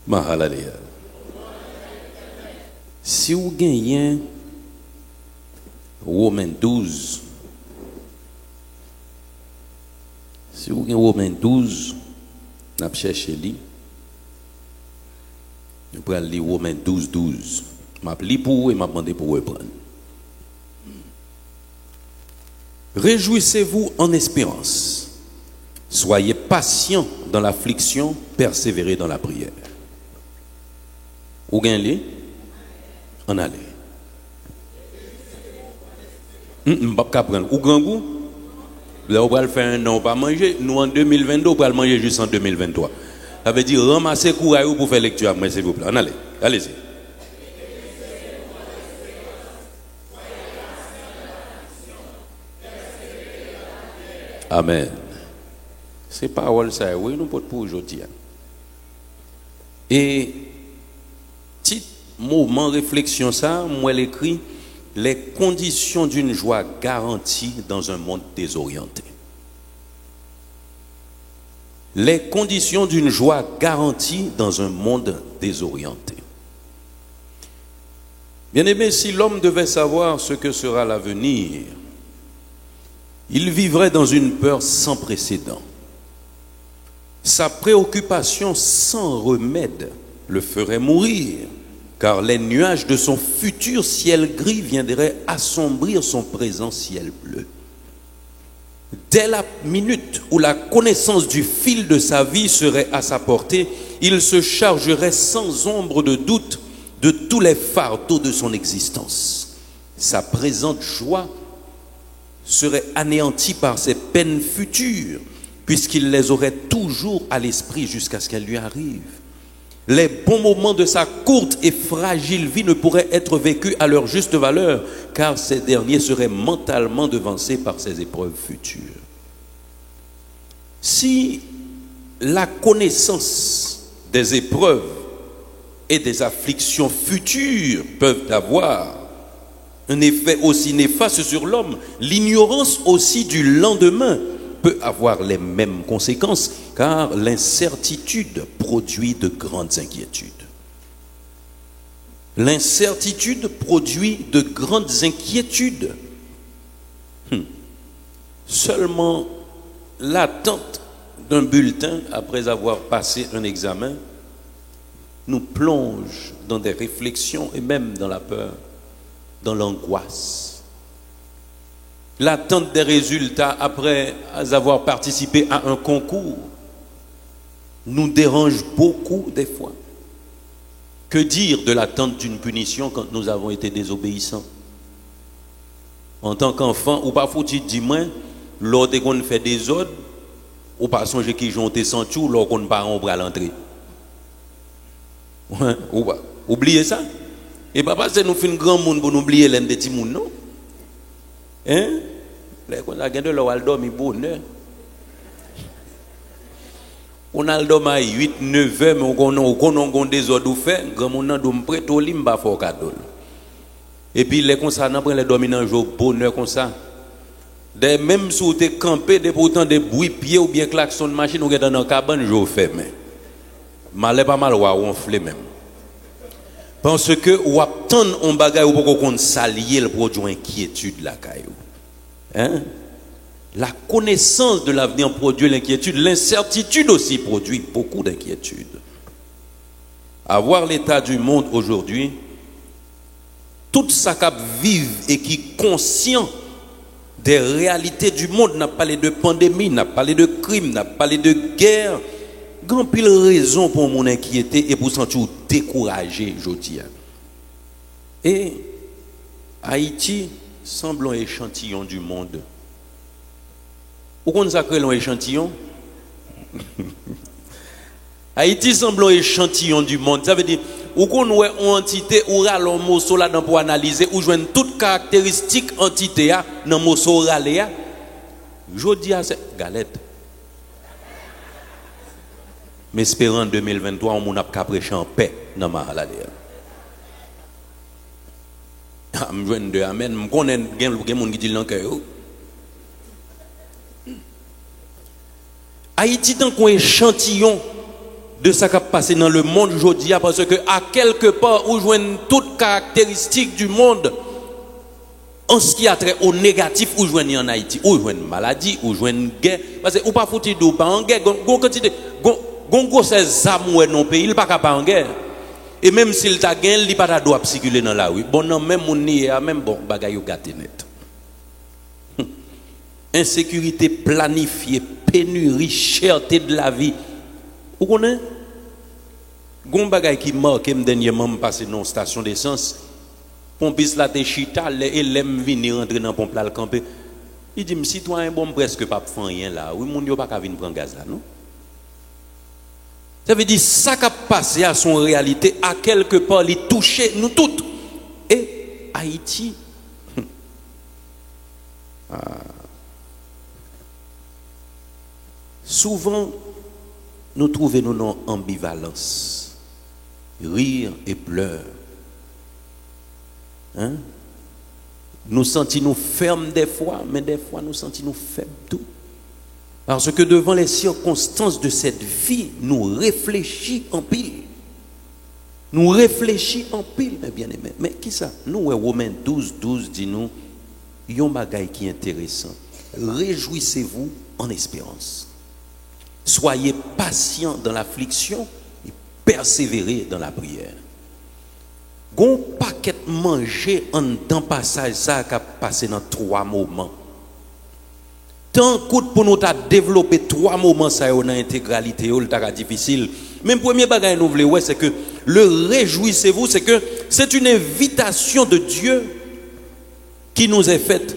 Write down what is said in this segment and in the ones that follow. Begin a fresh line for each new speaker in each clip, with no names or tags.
Mahalalea. Si vous gagnez Romains 12, si vous gagnez Romains 12, n'a cherché li. Nous pourrons lire Romains 12, 12. Je lis pour vous et je demande pour reprendre. Réjouissez-vous en espérance. Soyez patients dans l'affliction, persévérez dans la prière. Ou gagnez en aller. Pas prendre. Ou grand goût. Là, on va faire un an, pas manger. Nous, en 2022, on va manger juste en 2023. Ça veut dire ramasser courage pour faire lecture. Moi, s'il vous plaît. Allez, allez-y. Amen. C'est parole ça, oui, nous portons pour aujourd'hui. Et, petit moment réflexion ça, moi l'écrit, les conditions d'une joie garantie dans un monde désorienté. Les conditions d'une joie garantie dans un monde désorienté. Bien aimé, si l'homme devait savoir ce que sera l'avenir, il vivrait dans une peur sans précédent. Sa préoccupation sans remède le ferait mourir, car les nuages de son futur ciel gris viendraient assombrir son présent ciel bleu. Dès la minute où la connaissance du fil de sa vie serait à sa portée, il se chargerait sans ombre de doute de tous les fardeaux de son existence. Sa présente joie serait anéantie par ses peines futures, puisqu'il les aurait toujours à l'esprit jusqu'à ce qu'elles lui arrivent. Les bons moments de sa courte et fragile vie ne pourraient être vécus à leur juste valeur, car ces derniers seraient mentalement devancés par ses épreuves futures. Si la connaissance des épreuves et des afflictions futures peuvent avoir un effet aussi néfaste sur l'homme, l'ignorance aussi du lendemain peut avoir les mêmes conséquences, car l'incertitude produit de grandes inquiétudes. L'incertitude produit de grandes inquiétudes. Seulement l'attente d'un bulletin après avoir passé un examen nous plonge dans des réflexions et même dans la peur, dans l'angoisse. L'attente des résultats après avoir participé à un concours nous dérange beaucoup des fois. Que dire de l'attente d'une punition quand nous avons été désobéissants? En tant qu'enfant, ou pas faut-il dire moi, lors de qu'on fait des ordres, ou pas songer qui j'ont été sans tout, lors qu'on part on va l'entrée. Ou pas. Oubliez ça. Et papa, c'est nous fait un grand monde pour nous oublier l'un des petits monde, non? Hein? Là, on a gagné le Waldormi bonheur. On a le dormi à 8, 9 heures, mais on a des ordres faits. Grand monde a dormi prêt au lit, m'a fait cadeau. Et puis, les concernants prennent les dormi dans un jour bonheur comme ça. Même si vous êtes campé, pourtant des bruits pieds ou bien klaxon de machine, vous êtes dans un cabane, jour fermé. Malais pas mal, ou ronfler même. Parce que ou attendre un bagage ou pas qu'on s'allier le produit inquiétude la caillou. Hein? La connaissance de l'avenir produit l'inquiétude, l'incertitude aussi produit beaucoup d'inquiétude. À voir l'état du monde aujourd'hui, tout ça qui vive et qui est conscient des réalités du monde, n'a parlé de pandémie, n'a parlé de crime, n'a parlé de guerre. Grand pile raison pour mon inquiéter et pour sentir découragé aujourd'hui. Et Haïti semble un échantillon du monde. Pourquoi on s'appelle un échantillon? Haïti semble un échantillon du monde. Ça veut dire, ou qu'on voit une entité, ou un morceau là pour analyser, ou joindre toutes caractéristiques entité dans le morceau là. Je dis à cette galette. Mais espérant en 2023, on n'a pas prêché en paix dans ma halal. Je viens de Amen. Je connais des gens qui disent dans le cœur. Haïti, tant qu'on échantillon de ce qui a passé dans le monde aujourd'hui, parce que à quelque part où joignent toutes caractéristiques du monde en ce qui a trait au négatif, où joignent en Haïti, où joignent maladie, où joignent guerre, parce que ou pas foutu d'eau, pas en guerre, gon quantité, gon ces âmes dans le pays, il pas capable en guerre. Et même s'il t'a gagné, il pas droit circuler dans la rue. Bon non, même mon nez, même bon bagay yo gâté net. Insécurité planifiée, pénurie, cherté de la vie. Vous connaissez? Gon bagay qui marque dernièrement passé dans station d'essence. Pompiste la te chita et l'aime venir rentrer dans pompe là le camper. Il dit citoyen bon presque pas faire rien là. Oui mon yo pas ka venir prendre gaz là non. Ça veut dire ça qui a passé à son réalité à quelque part les toucher nous toutes. Et Haïti souvent nous trouvons nous dans ambivalence, rire et pleurs. Hein? Nous sentons nous fermes des fois, mais des fois nous sentons nous faibles tout. Parce que devant les circonstances de cette vie, nous réfléchissons en pile. Nous réfléchissons en pile, mes bien-aimés. Mais qui ça? Nous, Romains 12, 12 dit nous, il y a un bagage qui est intéressant. Réjouissez-vous en espérance. Soyez patients dans l'affliction et persévérez dans la prière. Gon paquet manger en temps passage ça qui a passé dans 3 moments. Tant coûte pour nous développer 3 moments ça dans l'intégralité, c'est difficile. Même premier bagage nous voulons c'est que le réjouissez-vous, c'est que c'est une invitation de Dieu qui nous est faite.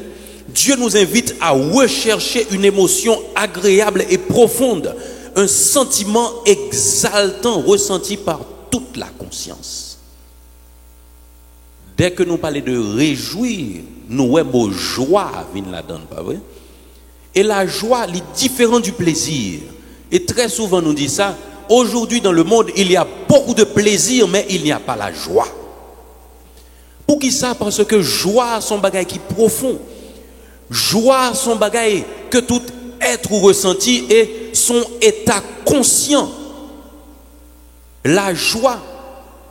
Dieu nous invite à rechercher une émotion agréable et profonde, un sentiment exaltant ressenti par toute la conscience. Dès que nous parlons de réjouir, nous avons joie vient là-dedans, pas vrai? Et la joie est différente du plaisir. Et très souvent nous dit ça, aujourd'hui dans le monde, il y a beaucoup de plaisir, mais il n'y a pas la joie. Pour qui ça? Parce que joie, son bagage qui est profond. Joie, son bagage que tout être ressenti et son état conscient. La joie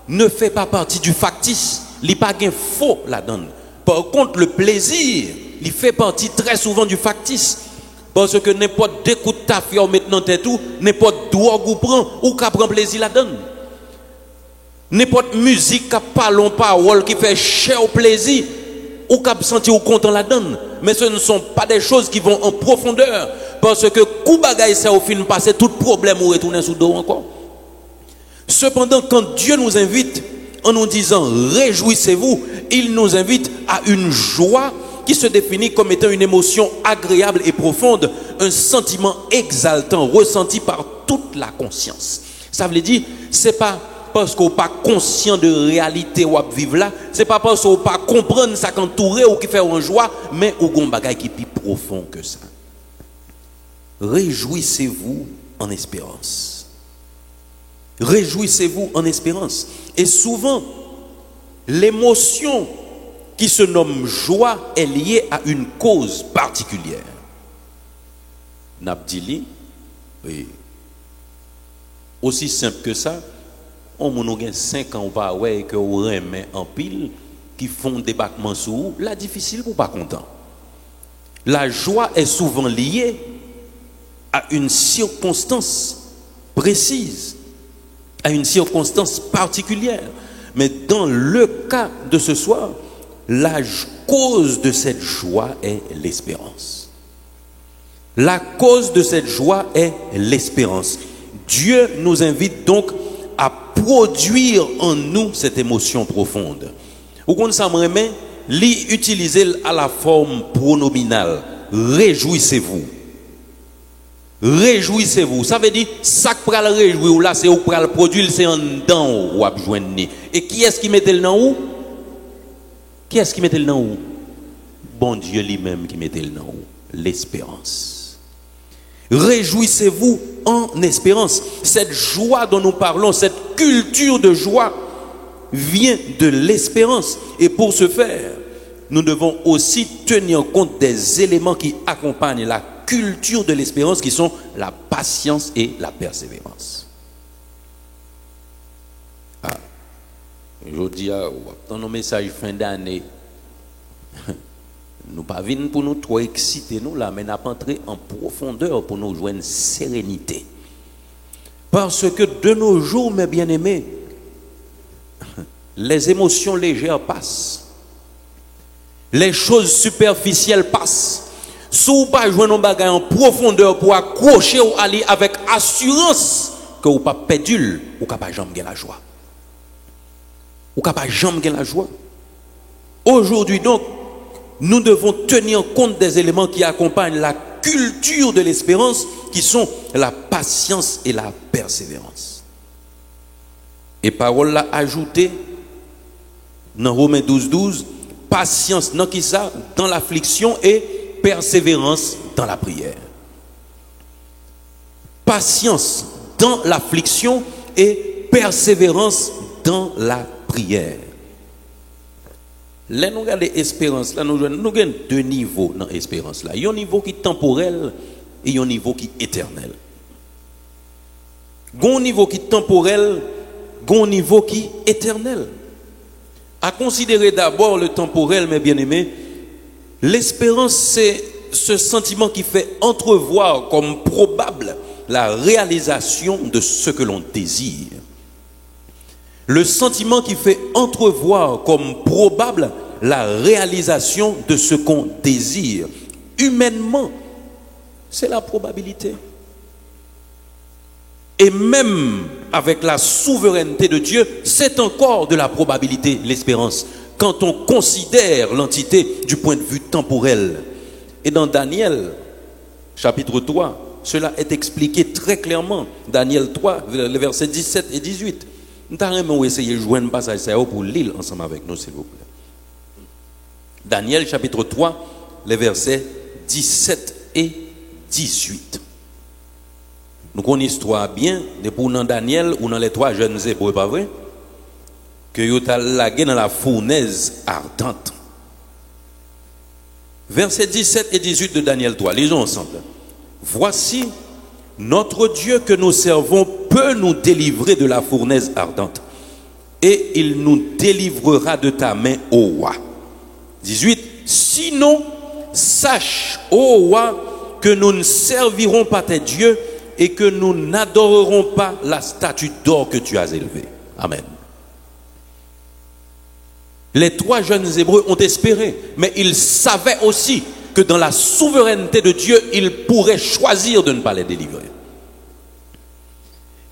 ne fait pas partie du factice. Il n'y a pas de faux là-dedans. Par contre, le plaisir, il fait partie très souvent du factice. Parce que n'importe des coups de tafia ou maintenant tête tout, n'importe drogue ou prend, ou qu'à prendre plaisir là-dedans. N'importe musique qui parle en parole, qui fait cher au plaisir, ou qu'à sentir au content là-dedans. Mais ce ne sont pas des choses qui vont en profondeur. Parce que coup bagaille ça au film passé, tout problème ou retourner sous dos encore. Cependant, quand Dieu nous invite, en nous disant réjouissez-vous, il nous invite à une joie qui se définit comme étant une émotion agréable et profonde, un sentiment exaltant ressenti par toute la conscience. Ça veut dire, c'est pas parce qu'on n'est pas conscient de réalité ou vivre là, c'est pas parce qu'on ne pas comprendre ça qu'entourer ou qui fait en joie, mais au gon bagay qui est plus profond que ça. Réjouissez-vous en espérance. Réjouissez-vous en espérance. Et souvent, l'émotion qui se nomme joie est liée à une cause particulière. Nabdili, oui. Aussi simple que ça, on a 5 ans va ouais que on remet en pile qui font débarquement sur vous, là difficile pour pas content. La joie est souvent liée à une circonstance précise, à une circonstance particulière. Mais dans le cas de ce soir, la cause de cette joie est l'espérance. La cause de cette joie est l'espérance. Dieu nous invite donc à produire en nous cette émotion profonde. Vous comprenez, l'utiliser à la forme pronominale. Réjouissez-vous. Réjouissez-vous. Ça veut dire, ça que pour le réjouir, là, c'est où pour le produire, c'est en dedans ou à joindre. Et qui est-ce qui mettait le dans où? Qui est-ce qui mettait le dans où? Bon Dieu lui-même qui mettait le dans où? L'espérance. Réjouissez-vous en espérance. Cette joie dont nous parlons, cette culture de joie vient de l'espérance. Et pour ce faire, nous devons aussi tenir compte des éléments qui accompagnent la culture de l'espérance qui sont la patience et la persévérance. Je dis, dans nos messages fin d'année, nous pas venir pour nous trop exciter nous là, mais nous entrer en profondeur pour nous joindre sérénité. Parce que de nos jours, mes bien-aimés, les émotions légères passent. Les choses superficielles passent. Si vous ne pas jouer nos bagages en profondeur pour accrocher ou aller avec assurance que vous pas perdu, ou pas jamais gagner la joie. Ou pas jamais gagner la joie. Aujourd'hui donc, nous devons tenir compte des éléments qui accompagnent la culture de l'espérance, qui sont la patience et la persévérance. Et parole l'a ajouté dans Romains 12, patience dans qui ça? Dans l'affliction et persévérance dans la prière. Patience dans l'affliction et persévérance dans la prière. Là, nous regardons l'espérance, là, nous avons deux niveaux dans l'espérance. Il y a un niveau qui est temporel et il y a un niveau qui est éternel. Il y a un niveau qui est temporel, il y a un niveau qui est éternel. À considérer d'abord le temporel, mes bien-aimés, l'espérance, c'est ce sentiment qui fait entrevoir comme probable la réalisation de ce que l'on désire. Le sentiment qui fait entrevoir comme probable la réalisation de ce qu'on désire. Humainement, c'est la probabilité. Et même avec la souveraineté de Dieu, c'est encore de la probabilité, l'espérance, quand on considère l'entité du point de vue temporel. Et dans Daniel, chapitre 3, cela est expliqué très clairement. Daniel 3, les versets 17 et 18. Nous allons essayer de jouer un passage pour lire ensemble avec nous, s'il vous plaît. Daniel, chapitre 3, les versets 17 et 18. Nous connaissons l'histoire bien, depuis dans Daniel ou dans les trois jeunes hébreux, pas vrai? Que ils ont lagué dans la fournaise ardente. Versets 17 et 18 de Daniel 3, lisons ensemble. Voici, notre Dieu que nous servons peut nous délivrer de la fournaise ardente, et il nous délivrera de ta main, ô roi. 18. Sinon, sache, ô roi, que nous ne servirons pas tes dieux et que nous n'adorerons pas la statue d'or que tu as élevée. Amen. Les trois jeunes hébreux ont espéré, mais ils savaient aussi que dans la souveraineté de Dieu, ils pourraient choisir de ne pas les délivrer.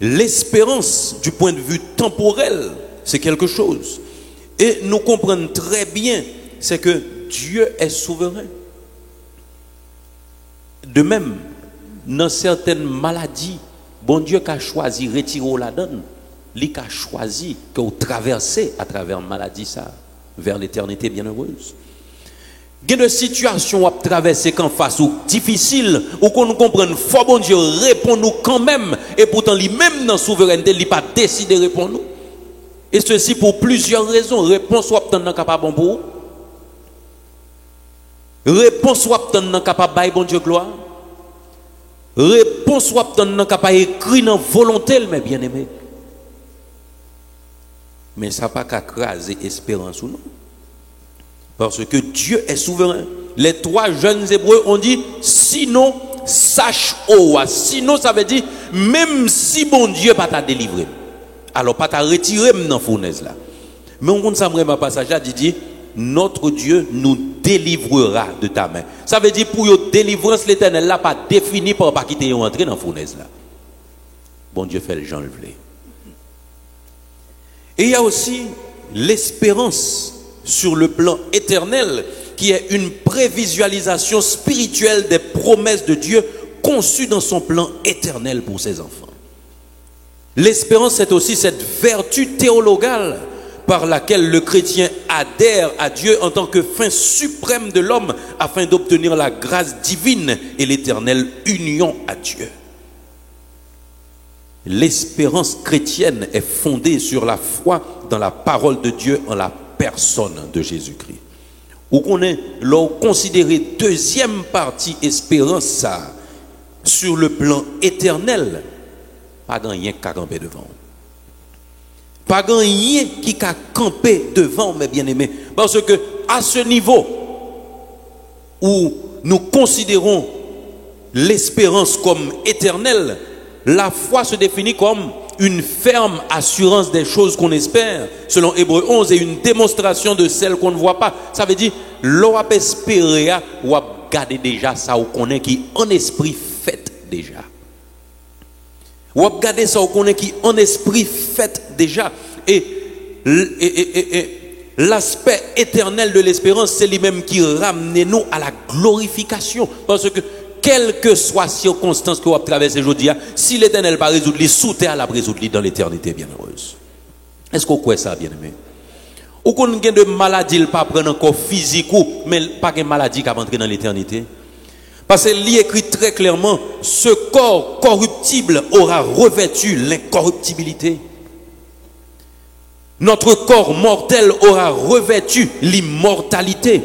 L'espérance du point de vue temporel, c'est quelque chose. Et nous comprenons très bien, c'est que Dieu est souverain. De même, dans certaines maladies, bon Dieu qui a choisi de retirer la donne, lui qui a choisi que vous traversez à travers la maladie ça, vers l'éternité bienheureuse. Il y a des situations à traverser qu'en face ou difficiles, ou qu'on nous comprenne, faut bon Dieu répond nous quand même, et pourtant lui-même dans la souveraineté, il n'a pas décidé de répondre nous. Et ceci pour plusieurs raisons. Réponse soit obtenue capable pour vous. Réponse soit obtenue capable de bon Dieu gloire. Réponse soit obtenue capable écrit dans volonté, mes bien-aimés. Mais ça n'a pas qu'à craser espérance ou non. Parce que Dieu est souverain. Les trois jeunes hébreux ont dit, sinon, sache au roi. Sinon, ça veut dire, même si bon Dieu pas t'a délivré. Alors, pas t'a retiré dans la fournaise là. Mais on compte ça, ma passage là, dit, notre Dieu nous délivrera de ta main. Ça veut dire, pour your délivrance, l'éternel là, pas défini par pas quitter entrer dans la fournaise là. Bon Dieu fait le Jean le voulait. Et il y a aussi l'espérance sur le plan éternel, qui est une prévisualisation spirituelle des promesses de Dieu conçues dans son plan éternel pour ses enfants. L'espérance, c'est aussi cette vertu théologale par laquelle le chrétien adhère à Dieu en tant que fin suprême de l'homme afin d'obtenir la grâce divine et l'éternelle union à Dieu. L'espérance chrétienne est fondée sur la foi dans la parole de Dieu en la personne de Jésus-Christ. Ou qu'on est là considéré deuxième partie espérance ça sur le plan éternel, pas grand rien qu'à camper devant. Pas rien qui a campé devant, mes bien-aimés. Parce que à ce niveau où nous considérons l'espérance comme éternelle, la foi se définit comme une ferme assurance des choses qu'on espère, selon Hébreux 11, et une démonstration de celles qu'on ne voit pas. Ça veut dire, l'on a espéré, ou a gardé déjà ça, ou connaît qui en esprit fait déjà. Ou a gardé ça, ou connaît qui en esprit fait déjà. Et l'aspect éternel de l'espérance, c'est lui-même qui ramène nous à la glorification. Parce que, quelle que soit la circonstance que vous avez traversée aujourd'hui, si l'Éternel n'a pas résolu, sous terre l'a résolu dans l'éternité bienheureuse. Est-ce qu'on croit ça, bien-aimé? Ou qu'on a de maladie, il pas prendre encore physique, mais pas de maladie qui va entrer dans l'éternité. Parce qu'il y écrit très clairement, ce corps corruptible aura revêtu l'incorruptibilité. Notre corps mortel aura revêtu l'immortalité.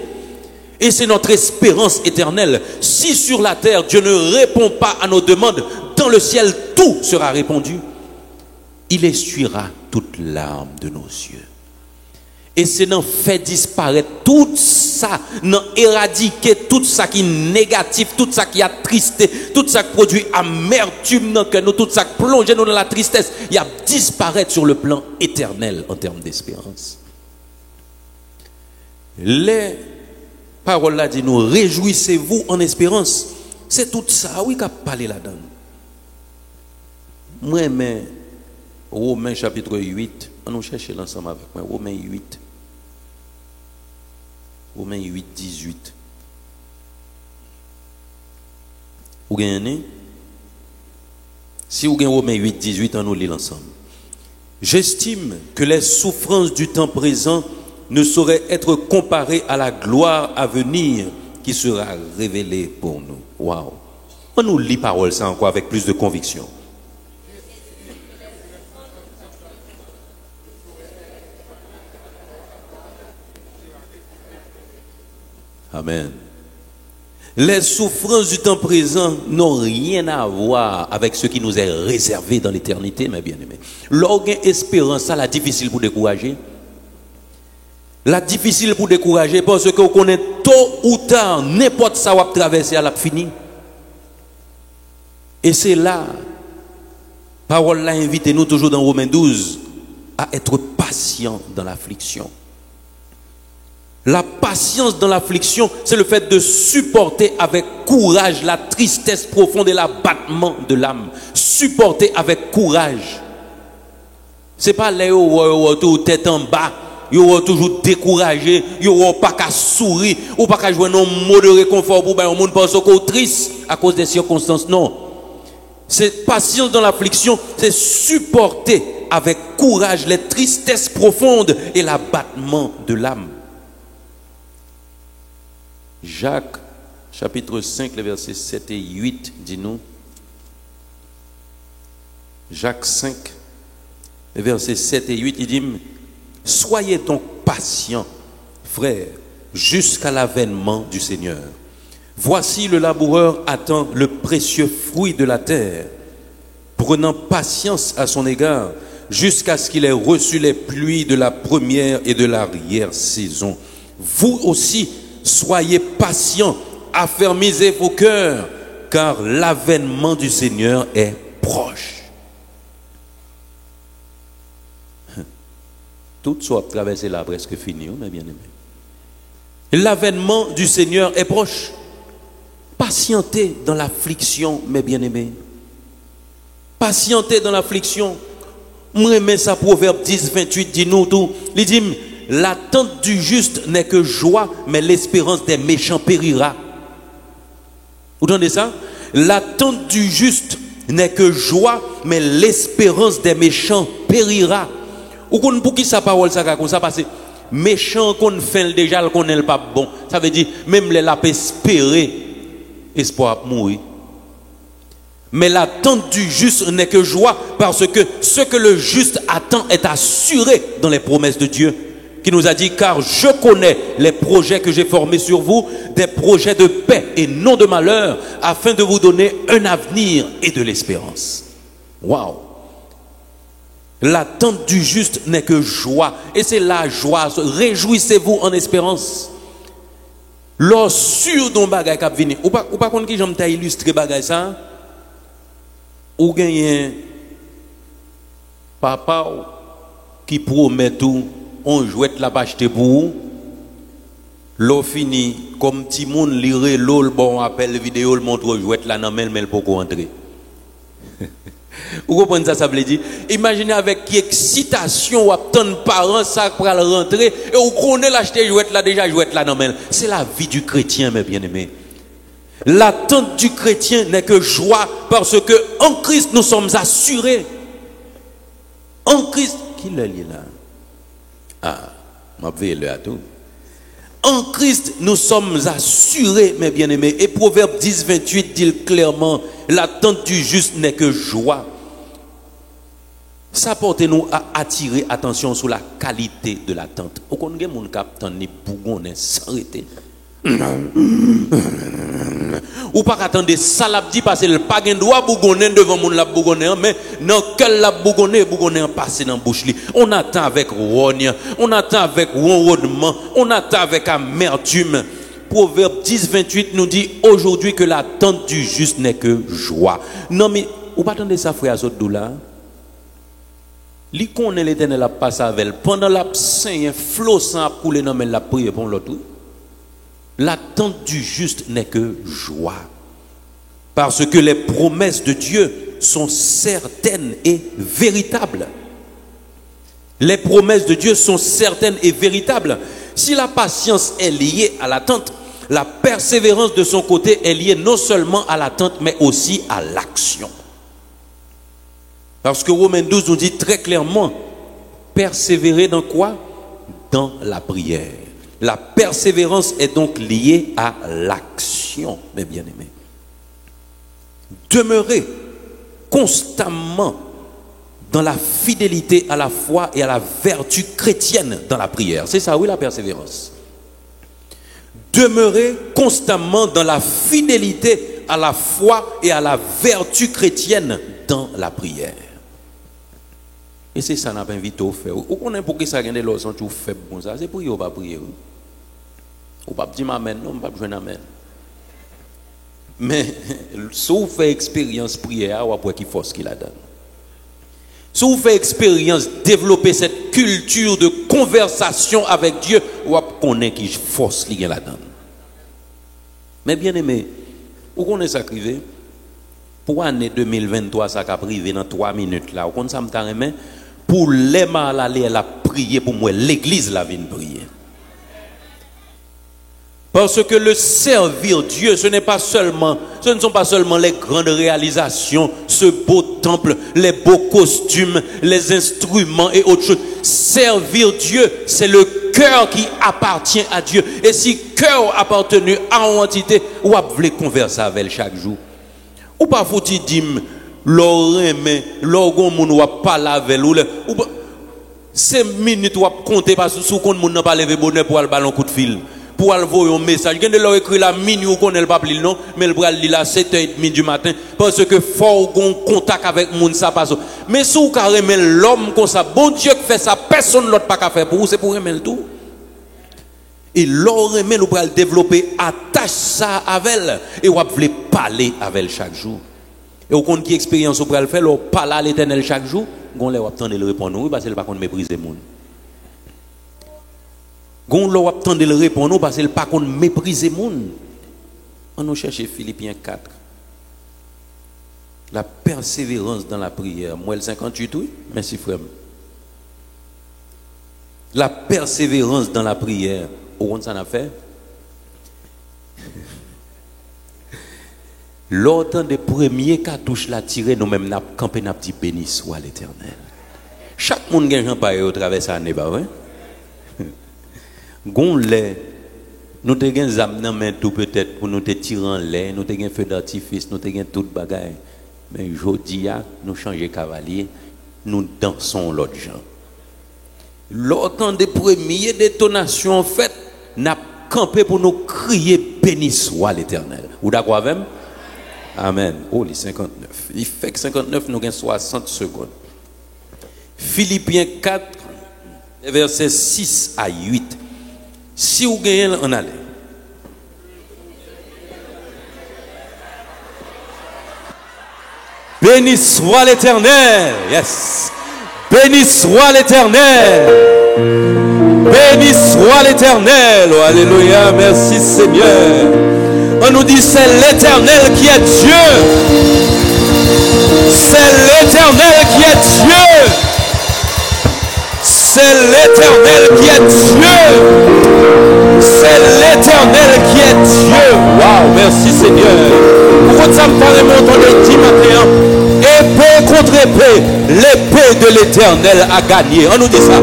Et c'est notre espérance éternelle. Si sur la terre, Dieu ne répond pas à nos demandes, dans le ciel, tout sera répondu. Il essuiera toute larme de nos yeux. Et c'est d'en fait disparaître tout ça, d'en éradiquer tout ça qui est négatif, tout ça qui a tristé, tout ça qui produit amertume dans nous, tout ça qui plonge nous dans la tristesse. Il y a disparaître sur le plan éternel en termes d'espérance. Les paroles là dit nous réjouissez-vous en espérance. C'est tout ça, oui, qu'a parlé là-dedans. Moi, mais Romains chapitre 8, on nous cherche l'ensemble avec moi. Romains 8. Romains 8, 18. Vous gagnez? Si vous gagnez Romains 8, 18, on nous lit l'ensemble. J'estime que les souffrances du temps présent ne sauraient être comparées à la gloire à venir qui sera révélée pour nous. Waouh! On nous lit parole ça encore avec plus de conviction. Amen. Les souffrances du temps présent n'ont rien à voir avec ce qui nous est réservé dans l'éternité, mes bien-aimés. L'orgueil espérance, ça, la difficile pour décourager. La difficile pour décourager parce que vous connaissez tôt ou tard, n'importe ça va traverser à la fini. Et c'est là, parole là invite nous toujours dans Romains 12 à être patient dans l'affliction. La patience dans l'affliction, c'est le fait de supporter avec courage la tristesse profonde et l'abattement de l'âme. Supporter avec courage. C'est pas là où tout tête en bas, vous toujours découragé, vous pas qu'à sourire, ou pas qu'à jouer un mot de réconfort pour un monde parce qu'on est triste à cause des circonstances. Non. C'est patience dans l'affliction, c'est supporter avec courage les tristesses profondes et l'abattement de l'âme. Jacques, chapitre 5, les versets 7 et 8, dit-nous. Jacques 5, les versets 7 et 8, il dit, soyez donc patients, frères, jusqu'à l'avènement du Seigneur. Voici le laboureur attend le précieux fruit de la terre, prenant patience à son égard, jusqu'à ce qu'il ait reçu les pluies de la première et de l'arrière-saison. Vous aussi, soyez patients, affermissez vos cœurs, car l'avènement du Seigneur est proche. Tout soit traversé là presque fini, mes bien-aimés. L'avènement du Seigneur est proche. Patientez dans l'affliction, mes bien-aimés. Patientez dans l'affliction. Moi, mais ça, Proverbe 10, 28 dit nous tout. Il dit, l'attente du juste n'est que joie, mais l'espérance des méchants périra. Vous entendez ça? L'attente du juste n'est que joie, mais l'espérance des méchants périra. Ou pour qui sa parole ça comme ça parce que méchant qu'on fait déjà qu'on n'est pas bon. Ça veut dire même les lapins espérer espoir mourir. Mais l'attente du juste n'est que joie parce que ce que le juste attend est assuré dans les promesses de Dieu qui nous a dit car je connais les projets que j'ai formés sur vous, des projets de paix et non de malheur afin de vous donner un avenir et de l'espérance. Waouh! L'attente du juste n'est que joie. Et c'est la joie. Réjouissez-vous en espérance. L'or sûr dont bagay k'ap vini. Ou pas contre qui j'aime t'a illustré bagay ça. Ou gagne papa qui promet tout, on jouette la pas acheter pour vous. L'eau fini comme petit monde lire l'eau le bon appel vidéo le montre jouette la nan mais pour rentrer. Vous comprenez ça veut dire imaginez avec qui excitation ou attendre parents ça pour rentrer et vous connaissez l'acheter jouette là déjà jouette là nan c'est la vie du chrétien mes bien-aimés. L'attente du chrétien n'est que joie parce que en Christ nous sommes assurés. En Christ qui le lit là. Ah, m'a veillé le à tout. En Christ, nous sommes assurés, mes bien-aimés. Et Proverbe 10, 28 dit clairement, l'attente du juste n'est que joie. Ça porte-nous à attirer attention sur la qualité de l'attente. Au contraire, mon capitaine ni bougonné s'arrêter. Ou pas attendre ça l'a dit parce que le pas gain droit bougonner devant mon la bougonner mais dans quel la bougonner passer dans bouche li. On attend avec rogne, on attend avec ronronnement, on attend avec amertume. Proverbe 10 28 nous dit aujourd'hui que l'attente du juste n'est que joie. Non mais ou pas attendre ça frère Zodou là. Li connaît l'Éternel a passé avec elle pendant la saint un flot sang a coulé dans mais la prière pour l'autre. L'attente du juste n'est que joie. Parce que les promesses de Dieu sont certaines et véritables. Les promesses de Dieu sont certaines et véritables. Si la patience est liée à l'attente, la persévérance de son côté est liée non seulement à l'attente, mais aussi à l'action. Parce que Romains 12 nous dit très clairement, persévérer dans quoi? Dans la prière. La persévérance est donc liée à l'action, mes bien-aimés. Demeurer constamment dans la fidélité à la foi et à la vertu chrétienne dans la prière. C'est ça, oui, la persévérance. Demeurer constamment dans la fidélité à la foi et à la vertu chrétienne dans la prière. Et c'est ça qu'on a invité à faire. Ou qu'on a pour que ça gagne de l'eau, tu fais bon ça, c'est pour y pas prier. Ou pas dire amen, non, pas besoin d'amen. Mais si vous faites expérience prière, ou après qui force qu'il a donné. Si vous faites expérience développer cette culture de conversation avec Dieu, ou connaît qui force qu'il a donné. Mais bien aimé, vous connaissez ça privé? Pour l'année 2023, ça a privé dans 3 minutes là. Vous connaissez ça me remet? Pour les mal aller la prier pour moi, l'église la vient prier. Parce que le servir Dieu, ce ne sont pas seulement les grandes réalisations, ce beau temple, les beaux costumes, les instruments et autres choses. Servir Dieu, c'est le cœur qui appartient à Dieu. Et si cœur appartenu à une entité, ou voulez converser avec elle chaque jour. Ou pas faut-il dire, l'oreille, l'orgon moun ou pas laver ou ces minutes ou compter parce que sous compte moun n'a pas levé bonheur pour aller ballon coup de fil. Pour aller envoyer un message. Il y a de leur écrit la minuit ou qu'on ne pas pris non, mais le bras lire à 7h30 du matin parce que faut qu'on contact avec moun ça passe. Mais si vous carrément l'homme comme ça, bon Dieu qui fait ça, personne l'autre pas qu'à faire pour vous, c'est pour aimer le tout. Et l'or aimer nous pour développer attache ça avec elle et vous voulez parler avec elle chaque jour. Et au compte qui expérience vous le faire, vous parler à l'Éternel chaque jour, vous allez attendre le répondre oui parce qu'il pas qu'on mépriser moun. Gon l'on attend de le répondre parce qu'il pas qu'on mépriser moun. On nous cherche Philippiens 4. La persévérance dans la prière. Moi le 58 oui, merci frère. La persévérance dans la prière. Où on s'en a fait? L'autant des premiers cartouches la tiré nous-mêmes n'a campé n'a dit béni soit l'Éternel. Chaque monde gagne pas au travers ça n'est pas vrai. Gon lait nous te gen zam nan men tout peut-être pour nous te tirer en l'air, nous te gen feu d'artifice, nous te gen tout bagaille. Mais jodi a nous changer cavalier, nous dansons l'autre gens. L'autant des premières détonations faites n'a campé pour nous crier béni soit l'Éternel. Vous d'accord avec moi? Amen. Oh les 59. Il fait que 59 nous gagne 60 secondes. Philippiens 4, versets 6 à 8. Si vous gagnez, on allait. Béni soit l'Éternel. Yes. Béni soit l'Éternel. Béni soit l'Éternel. Oh, alléluia. Merci Seigneur. On nous dit c'est l'Éternel qui est Dieu. C'est l'Éternel qui est Dieu. C'est l'Éternel qui est Dieu. C'est l'Éternel qui est Dieu. Waouh, merci Seigneur. Pourquoi ça me paraît m'entendre dit maintenant? Épée contre épée, l'épée de l'Éternel a gagné. On nous dit ça.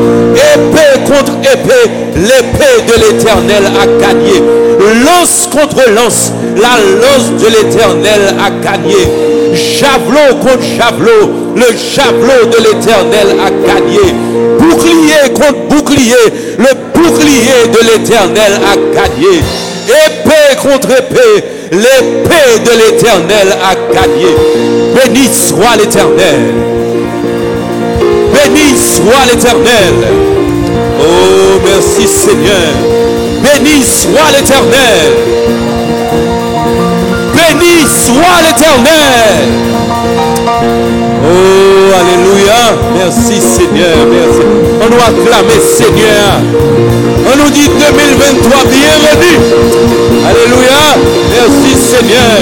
Épée contre épée, l'épée de l'Éternel a gagné. Lance contre lance, la lance de l'Éternel a gagné. Javelot contre javelot, le javelot de l'Éternel a gagné. Bouclier contre bouclier, le bouclier de l'Éternel a gagné. Épée contre épée, l'épée de l'Éternel a gagné. Béni soit l'Éternel. Béni soit l'Éternel. Oh, merci Seigneur. Béni soit l'Éternel. Béni soit l'Éternel. Oh, alléluia. Merci Seigneur. Merci. On doit acclamer Seigneur. On nous dit 2023, bienvenue. Alléluia. Merci Seigneur.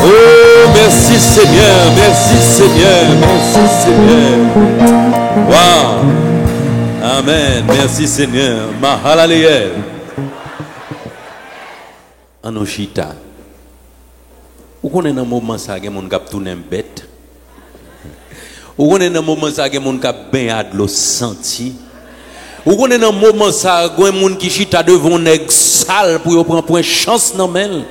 Oh, merci Seigneur. Merci Seigneur. Merci Seigneur. Wow. Amen. Merci Seigneur. Mahalaleel. Anoshita. Vous connaissez un moment ça, il y a des gens qui tournent bête. Vous connaissez un moment ça, il y a des gens qui bain de l'eau senti. Vous connaissez un moment ça, il y a des gens qui chita devant un sale pour prendre une chance dans le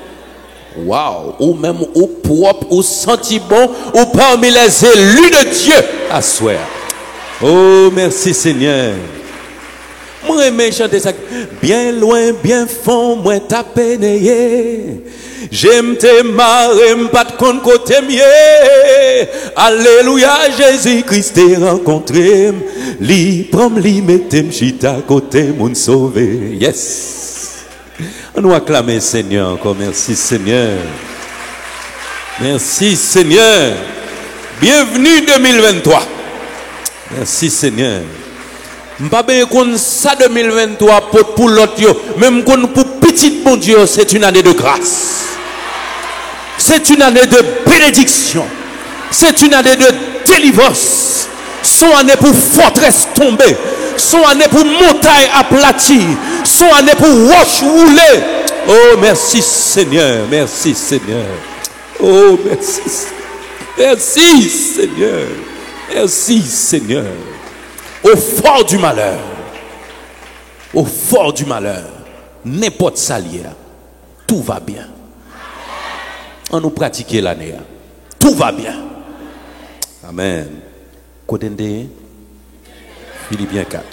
waouh, ou même ou propre, ou senti bon, ou parmi les élus de Dieu. À souhait. Oh, merci Seigneur. Moi, j'aime chanter ça. Bien loin, bien fond, moi, t'as pénéé. J'aime te marrer, pas de compte côté mieux. Alléluia, Jésus-Christ t'est rencontré. Li, prom, li, mettez chita côté, mon sauvé. Yes. On nous acclame Seigneur encore. Merci Seigneur. Merci Seigneur. Bienvenue 2023. Merci Seigneur. M'pas bien qu'on ça 2023 pour l'autre même qu'on pour petit bon Dieu, c'est une année de grâce. C'est une année de bénédiction. C'est une année de délivrance. Son année pour forteresse tomber. Son année pour montagne aplatie. Son année pour roche rouler. Oh, merci Seigneur. Merci Seigneur. Oh, merci. Merci Seigneur. Merci Seigneur. Au fort du malheur. Au fort du malheur. N'importe salière. Tout va bien. On nous pratique l'année. Tout va bien. Amen. Kodende Philippiens 4.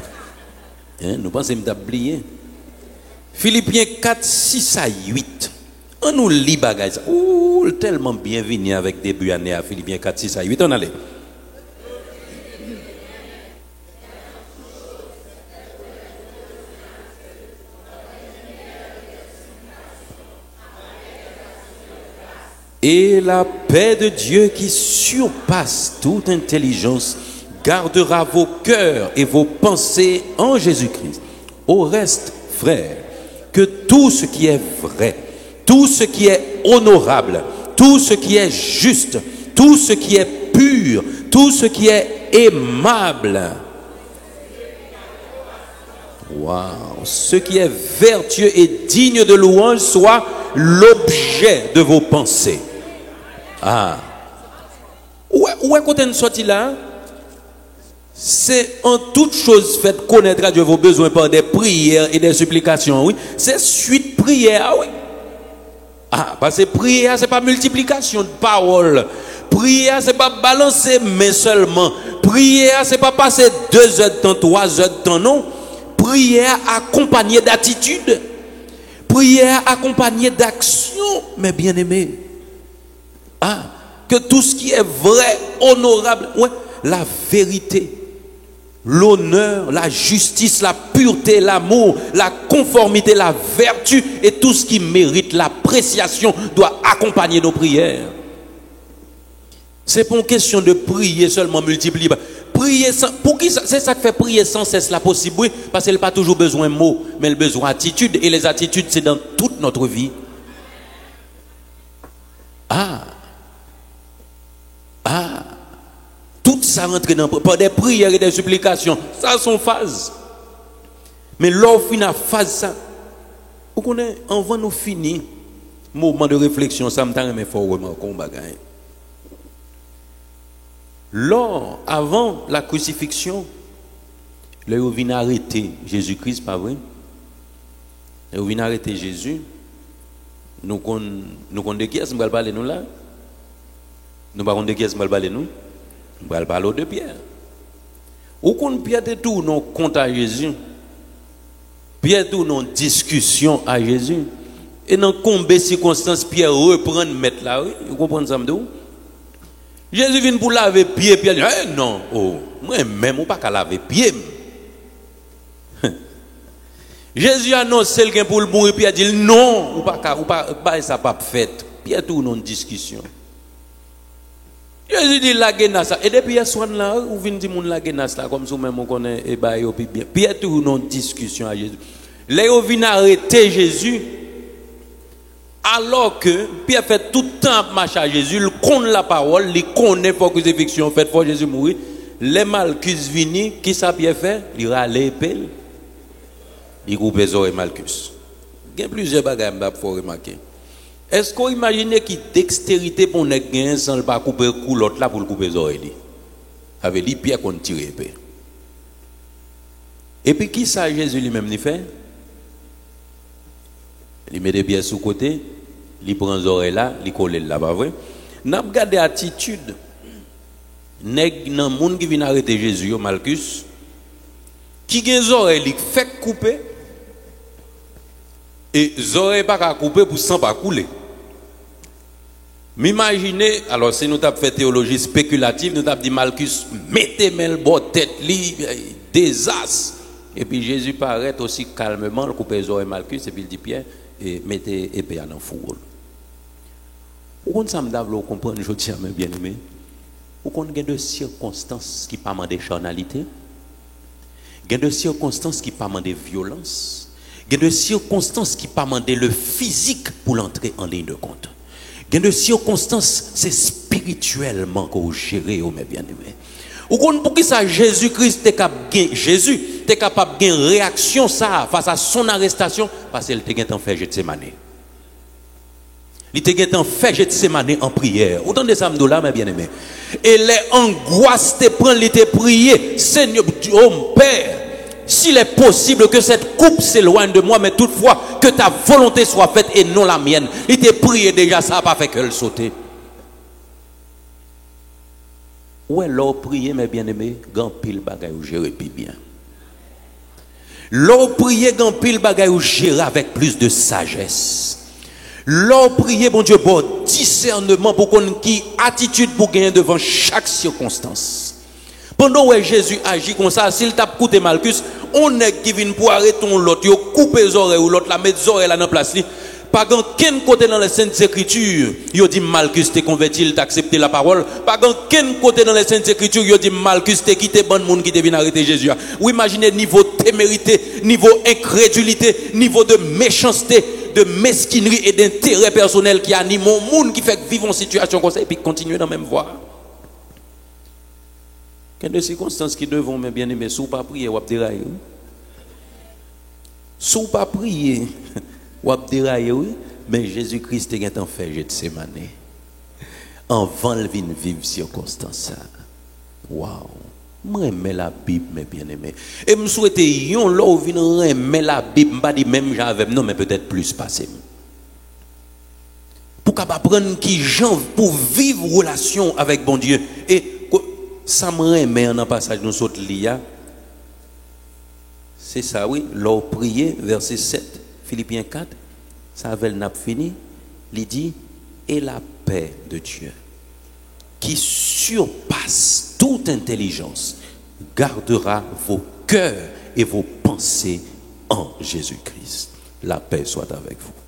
Nous pensons d'oublier. Philippiens 4, 6 à 8. On nous lit bagage. Ouh, tellement bienvenu avec début année à Philippiens 4, 6 à 8. On allait. Et la paix de Dieu qui surpasse toute intelligence gardera vos cœurs et vos pensées en Jésus-Christ. Au reste, frères, que tout ce qui est vrai, tout ce qui est honorable, tout ce qui est juste, tout ce qui est pur, tout ce qui est aimable, wow, ce qui est vertueux et digne de louange soit l'objet de vos pensées. Ah. Où est qu'on est sorti là? C'est en toute chose faites connaître à Dieu vos besoins par des prières et des supplications, oui. C'est suite prière, oui. Ah, parce que prière, c'est pas multiplication de paroles. Prière, c'est pas balancer mais seulement. Prière, c'est pas passer 2 heures de temps, 3 heures de temps, non. Prière accompagnée d'attitude. Prière accompagnée d'action, mes bien-aimés. Ah, que tout ce qui est vrai, honorable, ouais, la vérité, l'honneur, la justice, la pureté, l'amour, la conformité, la vertu et tout ce qui mérite l'appréciation doit accompagner nos prières. C'est pas une question de prier seulement multiplier. Prier sans, pour qui c'est ça qui fait prier sans cesse la possible, oui, parce qu'elle n'a pas toujours besoin de mots, mais elle a besoin d'attitude, et les attitudes c'est dans toute notre vie. Tout ça rentre dans des prières et des supplications, ça sont phases. Mais l'offre finit phase ça. Vous connaissez, avant nous finir, moment de réflexion, ça me t'a mais fort remarquer un bagage. Lors, avant la crucifixion, là, ils viennent arrêter Jésus-Christ, pas vrai? Ils viennent arrêter Jésus. Nous connaissons de qui est-ce que nous parler nous là? Nous ne de qui est-ce que nous parler nous? Nous allons parler de Pierre. Ou qu'on Pierre de tout, nous compte à Jésus. Pierre tout, nous discussion à Jésus. Et dans combien de circonstances Pierre reprend mettre là, oui? Vous comprenez ça, m'dou? Jésus vient pour laver pied, Pierre dit, eh non, oh, moi-même, ou pas qu'à laver pied. Jésus annonce quelqu'un pour le mourir, Pierre dit, non, ou pas, ça pas fait. Pierre tout, non discussion. Jésus dit la guenasse. Et depuis hier soir là, ou vient dire la guenasse là, comme si même on connaît et bah yo bien. Pierre tout non discussion à Jésus. Là on vient arrêter Jésus. Alors que Pierre fait tout le temps marcher à Jésus, il connaît la parole, il connaît pour crucifixion fait pour Jésus mourir. Les Malchus vini, qui ça Pierre fait? Il râle épée. Il coupe les oreilles Malchus. Il y a plusieurs bagages qu'il faut remarquer. Est-ce qu'on imagine qui dextérité pour ne gagner sans le pas couper le cou l'autre là pour le couper les oreilles? Avec lui, Pierre qu'on tire épée. Et puis qui ça Jésus lui-même lui fait? Il met des pieds sous côté, il prend les oreilles là, il colle là, pas vrai? N'a regardé attitude. Nèg nan monde qui vient arrêter Jésus, Malchus, qui gagne les oreilles, il fait couper. Et les oreilles pas qu'à couper pour sang pas couler. M'imaginez, alors si nous avons fait théologie spéculative, nous avons dit Malchus, mettez-moi le bon tête, désastre. Et puis Jésus paraît aussi calmement, le coupe les oreilles Malchus, et puis il dit Pierre, et mettez épée dans le four. Vous comprenez, je dis à mes bien-aimés, vous connaissez de circonstances qui parlent de charnalité, il y a de circonstances qui parlent de violence, il y a de circonstances qui parlent de le physique pour l'entrer en ligne de compte. Il y a de circonstances, c'est spirituellement que vous gérez, mes bien-aimés. Vous comprenez pour qui ça Jésus-Christ est capable de gagner réaction ça face à son arrestation parce qu'il était en fait Gethsémane. Il était en fait Gethsémane en prière. Autant de ça là mes bien-aimés. Et les angoisses te prennent, il te prier, Seigneur, oh Père, s'il est possible que cette coupe s'éloigne de moi, mais toutefois que ta volonté soit faite et non la mienne. Il te prié déjà, ça n'a pas fait qu'elle saute. Ouais, l'or prier, mes bien-aimés, grand pile bagaille ou gérer plus bien. L'or prier, grand pile bagaille ou gérer avec plus de sagesse. L'or prier, bon Dieu, bon discernement pour qu'on qui attitude pour gagner devant chaque circonstance. Pendant que Jésus agit comme ça, s'il t'a coûté Malchus, on est qui vient pour arrêter l'autre, il coupe les oreilles ou l'autre, la met les oreilles là dans la place. Pas qu'un côté dans les Saintes Écritures, il dit Malchus t'es converti, il t'a accepté la parole. Pas qu'un côté dans les Saintes Écritures, il dit Malchus t'es quitté bon monde qui te vient arrêter Jésus. Vous imaginez niveau témérité, niveau incrédulité, niveau de méchanceté, de mesquinerie et d'intérêt personnel qui anime mon monde qui fait vivre en situation comme ça et puis continuer dans la même voie. Quelles circonstances qui devons, mes bien-aimés, si vous pas prier, vous dérailler. Si vous pas prier, vous dérailler, oui. Mais Jésus-Christ est en fait Gethsémane. Avant de vivre circonstances. Waouh! Moi, j'aime la Bible, mes bien-aimés. Et je souhaite yon là où vient aimer la Bible, pas dit même j'avais, non, mais peut-être plus passé. Pour apprendre qui gens pour vivre relation avec bon Dieu. Et ça me remet en un passage nous saute l'IA. C'est ça, oui. L'or prier, verset 7, Philippiens 4, ça avait le nappe fini. Il dit, et la paix de Dieu, qui surpasse toute intelligence, gardera vos cœurs et vos pensées en Jésus-Christ. La paix soit avec vous.